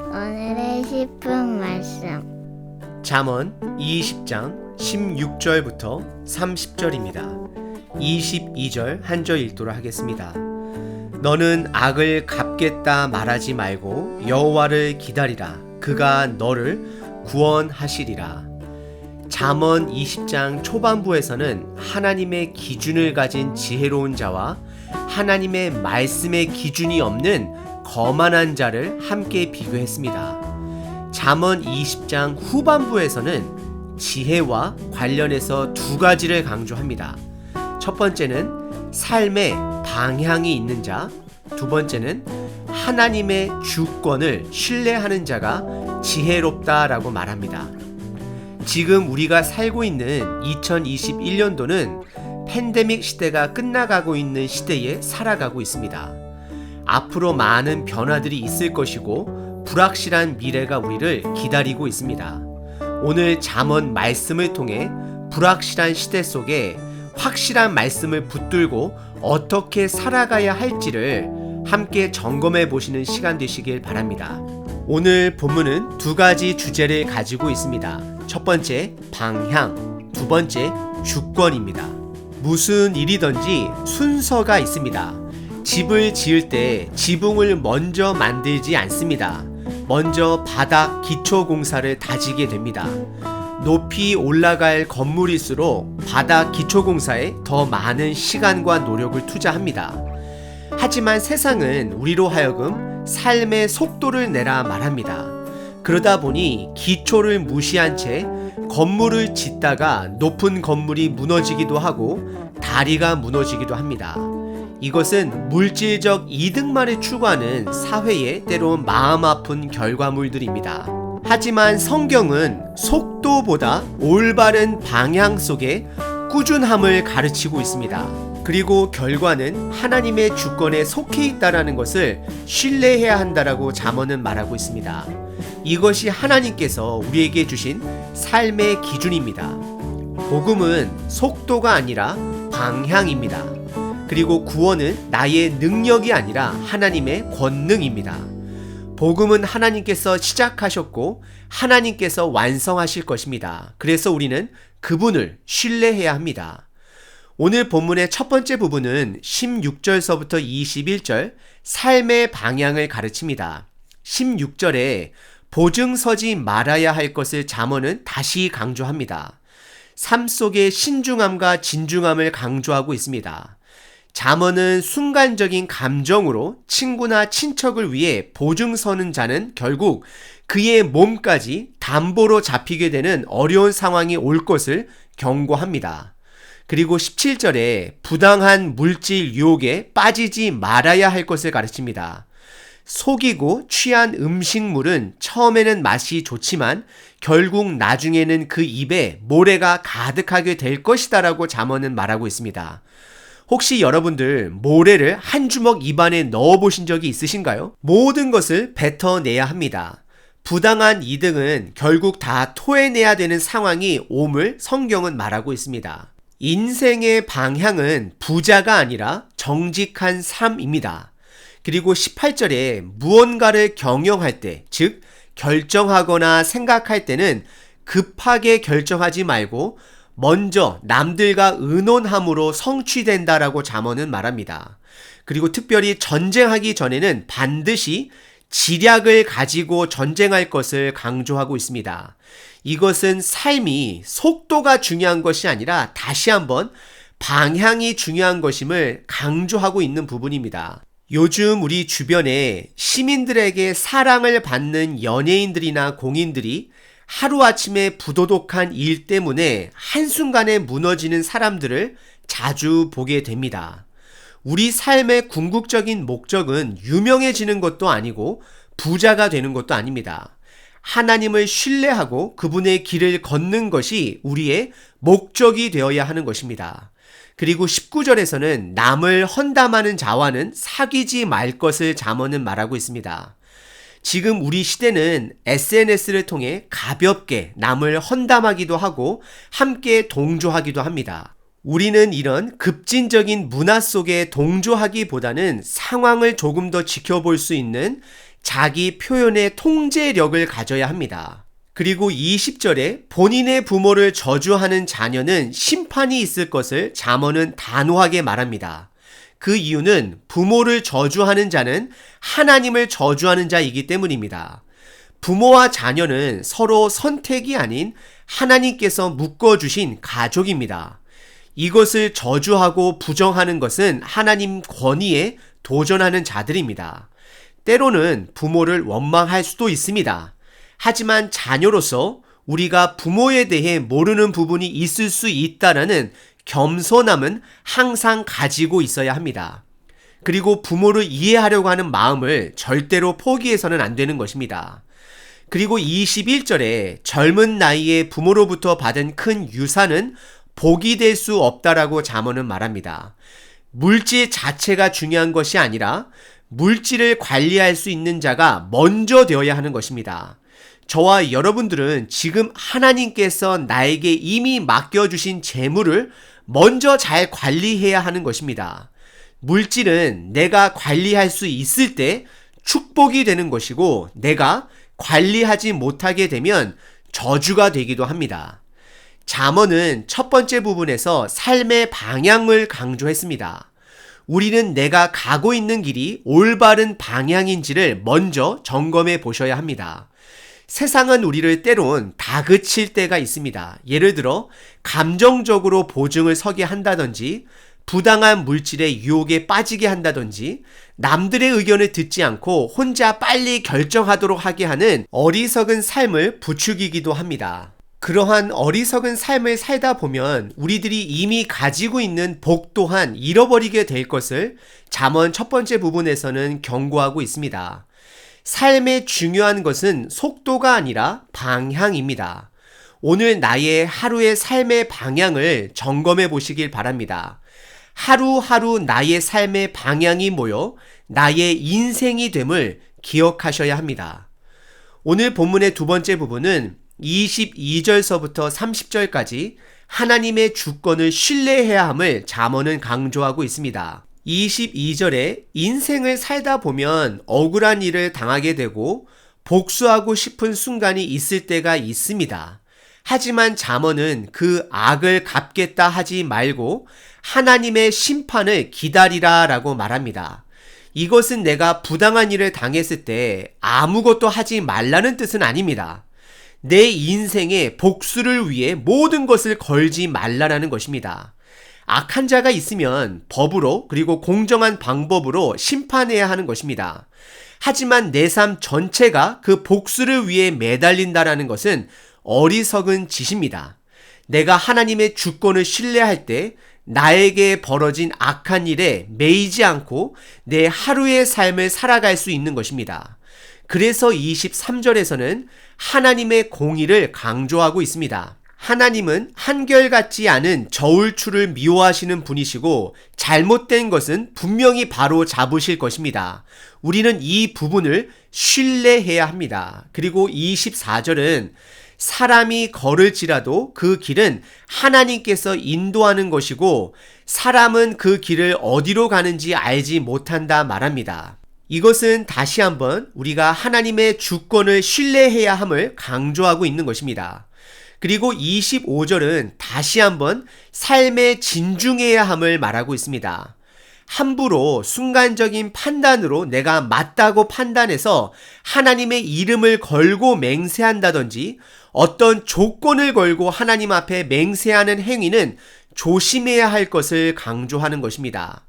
오늘의 10분 말씀. 잠언 20장 16절부터 30절입니다. 22절 한 절 읽도록 하겠습니다. 너는 악을 갚겠다 말하지 말고 여호와를 기다리라. 그가 너를 구원하시리라. 잠언 20장 초반부에서는 하나님의 기준을 가진 지혜로운 자와 하나님의 말씀의 기준이 없는 거만한 자를 함께 비교했습니다. 잠언 20장 후반부에서는 지혜와 관련해서 두 가지를 강조합니다. 첫 번째는 삶의 방향이 있는 자, 두 번째는 하나님의 주권을 신뢰하는 자가 지혜롭다라고 말합니다. 지금 우리가 살고 있는 2021년도는 팬데믹 시대가 끝나가고 있는 시대에 살아가고 있습니다. 앞으로 많은 변화들이 있을 것이고 불확실한 미래가 우리를 기다리고 있습니다. 오늘 잠언 말씀을 통해 불확실한 시대 속에 확실한 말씀을 붙들고 어떻게 살아가야 할지를 함께 점검해 보시는 시간 되시길 바랍니다. 오늘 본문은 두 가지 주제를 가지고 있습니다. 첫 번째, 방향, 두 번째, 주권입니다. 무슨 일이든지 순서가 있습니다. 집을 지을 때 지붕을 먼저 만들지 않습니다. 먼저 바닥 기초 공사를 다지게 됩니다. 높이 올라갈 건물일수록 바닥 기초 공사에 더 많은 시간과 노력을 투자합니다. 하지만 세상은 우리로 하여금 삶의 속도를 내라 말합니다. 그러다 보니 기초를 무시한 채 건물을 짓다가 높은 건물이 무너지기도 하고 다리가 무너지기도 합니다. 이것은 물질적 이득만을 추구하는 사회의 때론 마음 아픈 결과물들입니다. 하지만 성경은 속도보다 올바른 방향 속에 꾸준함을 가르치고 있습니다. 그리고 결과는 하나님의 주권에 속해 있다라는 것을 신뢰해야 한다라고 잠언은 말하고 있습니다. 이것이 하나님께서 우리에게 주신 삶의 기준입니다. 복음은 속도가 아니라 방향입니다. 그리고 구원은 나의 능력이 아니라 하나님의 권능입니다. 복음은 하나님께서 시작하셨고 하나님께서 완성하실 것입니다. 그래서 우리는 그분을 신뢰해야 합니다. 오늘 본문의 첫 번째 부분은 16절서부터 21절 삶의 방향을 가르칩니다. 16절에 보증서지 말아야 할 것을 잠언은 다시 강조합니다. 삶 속의 신중함과 진중함을 강조하고 있습니다. 잠언은 순간적인 감정으로 친구나 친척을 위해 보증서는 자는 결국 그의 몸까지 담보로 잡히게 되는 어려운 상황이 올 것을 경고합니다. 그리고 17절에 부당한 물질 유혹에 빠지지 말아야 할 것을 가르칩니다. 속이고 취한 음식물은 처음에는 맛이 좋지만 결국 나중에는 그 입에 모래가 가득하게 될 것이다 라고 잠언은 말하고 있습니다. 혹시 여러분들 모래를 한 주먹 입안에 넣어 보신 적이 있으신가요? 모든 것을 뱉어내야 합니다. 부당한 이득은 결국 다 토해내야 되는 상황이 옴을 성경은 말하고 있습니다. 인생의 방향은 부자가 아니라 정직한 삶입니다. 그리고 18절에 무언가를 경영할 때, 즉 결정하거나 생각할 때는 급하게 결정하지 말고 먼저 남들과 의논함으로 성취된다라고 잠언은 말합니다. 그리고 특별히 전쟁하기 전에는 반드시 지략을 가지고 전쟁할 것을 강조하고 있습니다. 이것은 삶이 속도가 중요한 것이 아니라 다시 한번 방향이 중요한 것임을 강조하고 있는 부분입니다. 요즘 우리 주변에 시민들에게 사랑을 받는 연예인들이나 공인들이 하루아침에 부도덕한 일 때문에 한순간에 무너지는 사람들을 자주 보게 됩니다. 우리 삶의 궁극적인 목적은 유명해지는 것도 아니고 부자가 되는 것도 아닙니다. 하나님을 신뢰하고 그분의 길을 걷는 것이 우리의 목적이 되어야 하는 것입니다. 그리고 19절에서는 남을 헌담하는 자와는 사귀지 말 것을 잠언은 말하고 있습니다. 지금 우리 시대는 SNS를 통해 가볍게 남을 헌담하기도 하고 함께 동조하기도 합니다. 우리는 이런 급진적인 문화 속에 동조하기보다는 상황을 조금 더 지켜볼 수 있는 자기 표현의 통제력을 가져야 합니다. 그리고 20절에 본인의 부모를 저주하는 자녀는 심판이 있을 것을 잠언은 단호하게 말합니다. 그 이유는 부모를 저주하는 자는 하나님을 저주하는 자이기 때문입니다. 부모와 자녀는 서로 선택이 아닌 하나님께서 묶어주신 가족입니다. 이것을 저주하고 부정하는 것은 하나님 권위에 도전하는 자들입니다. 때로는 부모를 원망할 수도 있습니다. 하지만 자녀로서 우리가 부모에 대해 모르는 부분이 있을 수 있다라는 겸손함은 항상 가지고 있어야 합니다. 그리고 부모를 이해하려고 하는 마음을 절대로 포기해서는 안 되는 것입니다. 그리고 21절에 젊은 나이에 부모로부터 받은 큰 유산은 복이 될 수 없다라고 잠언은 말합니다. 물질 자체가 중요한 것이 아니라 물질을 관리할 수 있는 자가 먼저 되어야 하는 것입니다. 저와 여러분들은 지금 하나님께서 나에게 이미 맡겨주신 재물을 먼저 잘 관리해야 하는 것입니다. 물질은 내가 관리할 수 있을 때 축복이 되는 것이고 내가 관리하지 못하게 되면 저주가 되기도 합니다. 잠언은 첫 번째 부분에서 삶의 방향을 강조했습니다. 우리는 내가 가고 있는 길이 올바른 방향인지를 먼저 점검해 보셔야 합니다. 세상은 우리를 때론 다그칠 때가 있습니다. 예를 들어 감정적으로 보증을 서게 한다든지 부당한 물질의 유혹에 빠지게 한다든지 남들의 의견을 듣지 않고 혼자 빨리 결정하도록 하게 하는 어리석은 삶을 부추기기도 합니다. 그러한 어리석은 삶을 살다 보면 우리들이 이미 가지고 있는 복 또한 잃어버리게 될 것을 잠언 첫 번째 부분에서는 경고하고 있습니다. 삶의 중요한 것은 속도가 아니라 방향입니다. 오늘 나의 하루의 삶의 방향을 점검해 보시길 바랍니다. 하루하루 나의 삶의 방향이 모여 나의 인생이 됨을 기억하셔야 합니다. 오늘 본문의 두 번째 부분은 22절서부터 30절까지 하나님의 주권을 신뢰해야 함을 잠언은 강조하고 있습니다. 22절에 인생을 살다 보면 억울한 일을 당하게 되고 복수하고 싶은 순간이 있을 때가 있습니다. 하지만 잠언은 그 악을 갚겠다 하지 말고 하나님의 심판을 기다리라 라고 말합니다. 이것은 내가 부당한 일을 당했을 때 아무것도 하지 말라는 뜻은 아닙니다. 내 인생에 복수를 위해 모든 것을 걸지 말라라는 것입니다. 악한 자가 있으면 법으로 그리고 공정한 방법으로 심판해야 하는 것입니다. 하지만 내 삶 전체가 그 복수를 위해 매달린다라는 것은 어리석은 짓입니다. 내가 하나님의 주권을 신뢰할 때 나에게 벌어진 악한 일에 매이지 않고 내 하루의 삶을 살아갈 수 있는 것입니다. 그래서 23절에서는 하나님의 공의를 강조하고 있습니다. 하나님은 한결같지 않은 저울추를 미워하시는 분이시고 잘못된 것은 분명히 바로 잡으실 것입니다. 우리는 이 부분을 신뢰해야 합니다. 그리고 24절은 사람이 걸을지라도 그 길은 하나님께서 인도하는 것이고 사람은 그 길을 어디로 가는지 알지 못한다 말합니다. 이것은 다시 한번 우리가 하나님의 주권을 신뢰해야 함을 강조하고 있는 것입니다. 그리고 25절은 다시 한번 삶에 진중해야 함을 말하고 있습니다. 함부로 순간적인 판단으로 내가 맞다고 판단해서 하나님의 이름을 걸고 맹세한다든지 어떤 조건을 걸고 하나님 앞에 맹세하는 행위는 조심해야 할 것을 강조하는 것입니다.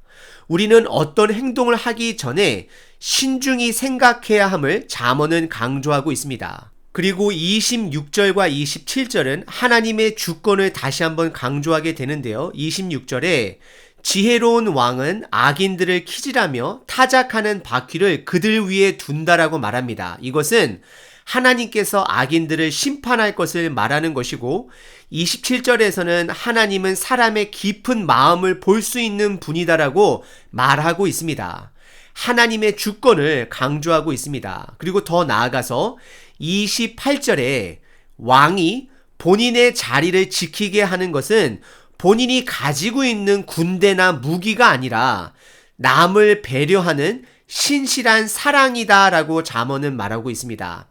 우리는 어떤 행동을 하기 전에 신중히 생각해야 함을 잠언은 강조하고 있습니다. 그리고 26절과 27절은 하나님의 주권을 다시 한번 강조하게 되는데요. 26절에 지혜로운 왕은 악인들을 키질하며 타작하는 바퀴를 그들 위에 둔다라고 말합니다. 이것은 하나님께서 악인들을 심판할 것을 말하는 것이고 27절에서는 하나님은 사람의 깊은 마음을 볼 수 있는 분이다라고 말하고 있습니다. 하나님의 주권을 강조하고 있습니다. 그리고 더 나아가서 28절에 왕이 본인의 자리를 지키게 하는 것은 본인이 가지고 있는 군대나 무기가 아니라 남을 배려하는 신실한 사랑이다 라고 잠언은 말하고 있습니다.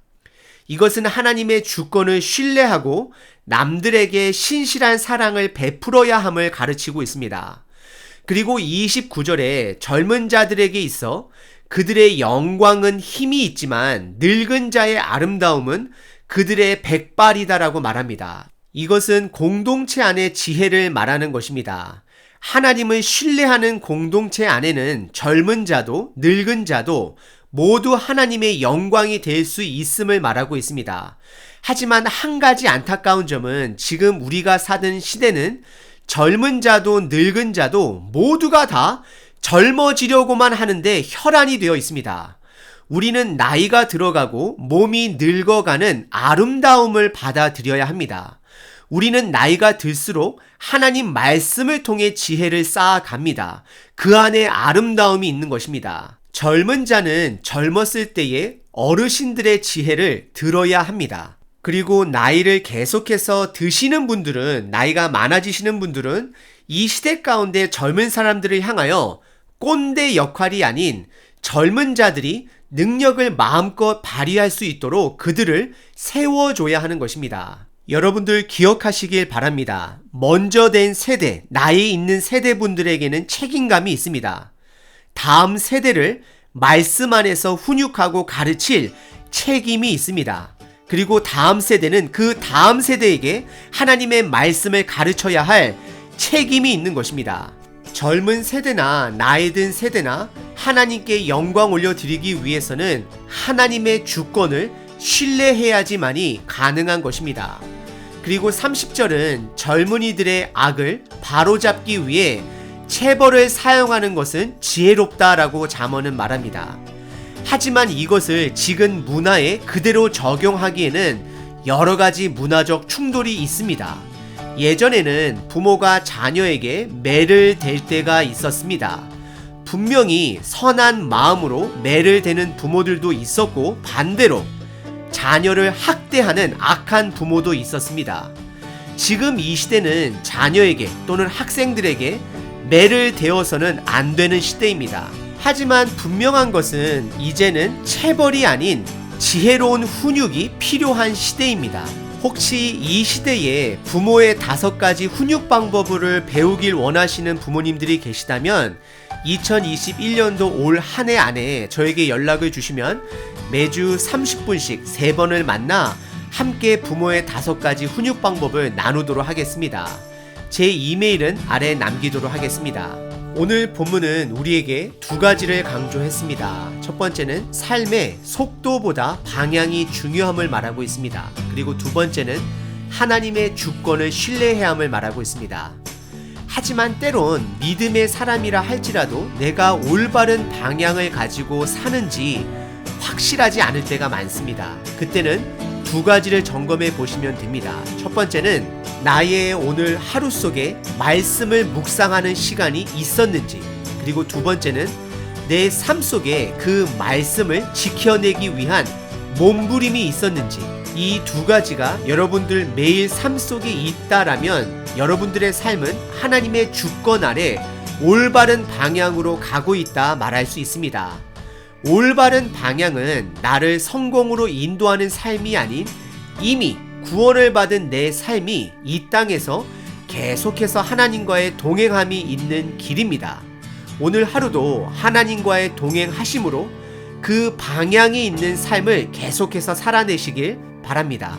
이것은 하나님의 주권을 신뢰하고 남들에게 신실한 사랑을 베풀어야 함을 가르치고 있습니다. 그리고 29절에 젊은 자들에게 있어 그들의 영광은 힘이 있지만 늙은 자의 아름다움은 그들의 백발이다라고 말합니다. 이것은 공동체 안의 지혜를 말하는 것입니다. 하나님을 신뢰하는 공동체 안에는 젊은 자도 늙은 자도 모두 하나님의 영광이 될 수 있음을 말하고 있습니다. 하지만 한 가지 안타까운 점은 지금 우리가 사는 시대는 젊은 자도 늙은 자도 모두가 다 젊어지려고만 하는데 혈안이 되어 있습니다. 우리는 나이가 들어가고 몸이 늙어가는 아름다움을 받아들여야 합니다. 우리는 나이가 들수록 하나님 말씀을 통해 지혜를 쌓아갑니다. 그 안에 아름다움이 있는 것입니다. 젊은 자는 젊었을 때에 어르신들의 지혜를 들어야 합니다. 그리고 나이를 계속해서 드시는 분들은, 나이가 많아지시는 분들은 이 시대 가운데 젊은 사람들을 향하여 꼰대 역할이 아닌 젊은 자들이 능력을 마음껏 발휘할 수 있도록 그들을 세워줘야 하는 것입니다. 여러분들 기억하시길 바랍니다. 먼저 된 세대, 나이 있는 세대분들에게는 책임감이 있습니다. 다음 세대를 말씀 안에서 훈육하고 가르칠 책임이 있습니다. 그리고 다음 세대는 그 다음 세대에게 하나님의 말씀을 가르쳐야 할 책임이 있는 것입니다. 젊은 세대나 나이 든 세대나 하나님께 영광 올려드리기 위해서는 하나님의 주권을 신뢰해야지만이 가능한 것입니다. 그리고 30절은 젊은이들의 악을 바로잡기 위해 체벌을 사용하는 것은 지혜롭다라고 잠언은 말합니다. 하지만 이것을 지금 문화에 그대로 적용하기에는 여러 가지 문화적 충돌이 있습니다. 예전에는 부모가 자녀에게 매를 댈 때가 있었습니다. 분명히 선한 마음으로 매를 대는 부모들도 있었고 반대로 자녀를 학대하는 악한 부모도 있었습니다. 지금 이 시대는 자녀에게 또는 학생들에게 매를 대어서는 안 되는 시대입니다. 하지만 분명한 것은 이제는 체벌이 아닌 지혜로운 훈육이 필요한 시대입니다. 혹시 이 시대에 부모의 5가지 훈육 방법을 배우길 원하시는 부모님들이 계시다면 2021년도 올 한 해 안에 저에게 연락을 주시면 매주 30분씩 3번을 만나 함께 부모의 5가지 훈육 방법을 나누도록 하겠습니다. 제 이메일은 아래에 남기도록 하겠습니다. 오늘 본문은 우리에게 2가지를 강조했습니다. 첫 번째는 삶의 속도보다 방향이 중요함을 말하고 있습니다. 그리고 2번째는 하나님의 주권을 신뢰해야 함을 말하고 있습니다. 하지만 때론 믿음의 사람이라 할지라도 내가 올바른 방향을 가지고 사는지 확실하지 않을 때가 많습니다. 그때는 2가지를 점검해 보시면 됩니다. 첫 번째는 나의 오늘 하루 속에 말씀을 묵상하는 시간이 있었는지, 그리고 2번째는 내 삶 속에 그 말씀을 지켜내기 위한 몸부림이 있었는지, 이 2가지가 여러분들 매일 삶 속에 있다라면 여러분들의 삶은 하나님의 주권 아래 올바른 방향으로 가고 있다 말할 수 있습니다. 올바른 방향은 나를 성공으로 인도하는 삶이 아닌 이미 구원을 받은 내 삶이 이 땅에서 계속해서 하나님과의 동행함이 있는 길입니다. 오늘 하루도 하나님과의 동행하심으로 그 방향이 있는 삶을 계속해서 살아내시길 바랍니다.